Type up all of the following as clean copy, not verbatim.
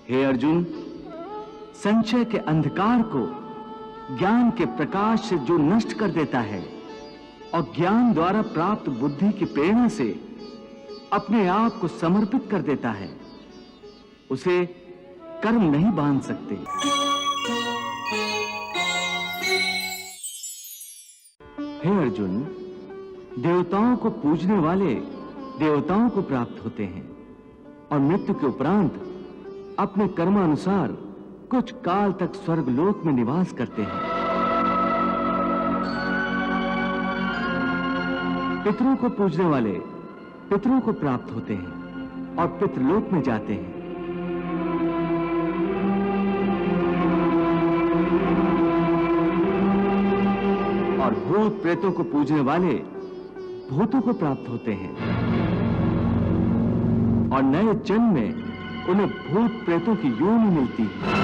हे अर्जुन, संशय के अंधकार को ज्ञान के प्रकाश से जो नष्ट कर देता है और ज्ञान द्वारा प्राप्त बुद्धि की प्रेरणा से अपने आप को समर्पित कर देता है, उसे कर्म नहीं बांध सकते। हे अर्जुन, देवताओं को पूजने वाले देवताओं को प्राप्त होते हैं और मृत्यु के उपरांत अपने कर्मानुसार कुछ काल तक स्वर्गलोक में निवास करते हैं। पितरों को पूजने वाले पितरों को प्राप्त होते हैं और पितृलोक में जाते हैं। और भूत प्रेतों को पूजने वाले भूतों को प्राप्त होते हैं और नए जन्म में उन्हें भूत प्रेतों की योनि मिलती है।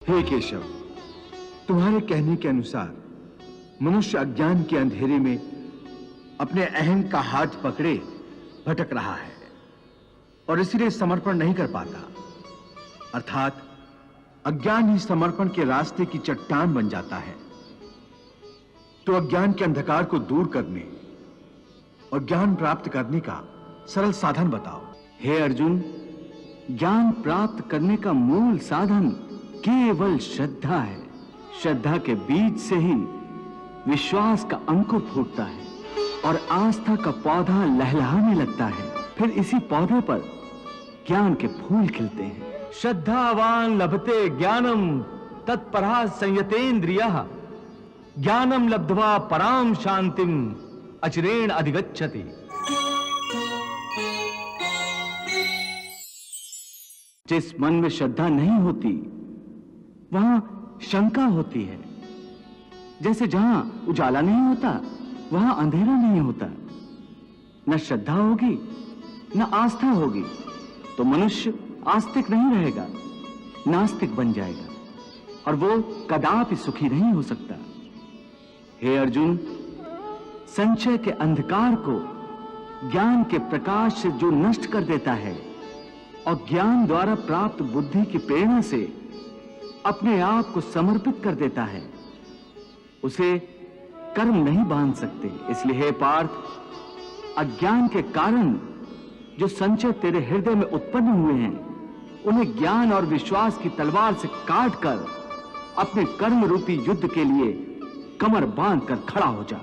हे केशव, तुम्हारे कहने के अनुसार मनुष्य अज्ञान के अंधेरे में अपने अहम का हाथ पकड़े भटक रहा है और इसीलिए समर्पण नहीं कर पाता, अर्थात अज्ञान ही समर्पण के रास्ते की चट्टान बन जाता है। तो अज्ञान के अंधकार को दूर करने और ज्ञान प्राप्त करने का सरल साधन बताओ। हे अर्जुन, ज्ञान प्राप्त करने का मूल साधन केवल श्रद्धा है। श्रद्धा के बीज से ही विश्वास का अंकुर फूटता है और आस्था का पौधा लहलहाने लगता है। फिर इसी पौधे पर ज्ञान के फूल खिलते हैं। श्रद्धावान लभते ज्ञानम तत्परा संयतेन्द्रियः ज्ञानम लब्ध्वा पराम शांतिम अचिरेण अधिगच्छति। जिस मन में श्रद्धा नहीं होती वहां शंका होती है। जैसे जहां उजाला नहीं होता वहां अंधेरा नहीं होता। न श्रद्धा होगी न आस्था होगी तो मनुष्य आस्तिक नहीं रहेगा, नास्तिक बन जाएगा और वो कदापि सुखी नहीं हो सकता। हे अर्जुन, संशय के अंधकार को ज्ञान के प्रकाश से जो नष्ट कर देता है और ज्ञान द्वारा प्राप्त बुद्धि की प्रेरणा से अपने आप को समर्पित कर देता है, उसे कर्म नहीं बांध सकते। इसलिए हे पार्थ, अज्ञान के कारण जो संशय तेरे हृदय में उत्पन्न हुए हैं, उन्हें ज्ञान और विश्वास की तलवार से काटकर अपने कर्म रूपी युद्ध के लिए कमर बांधकर खड़ा हो जा।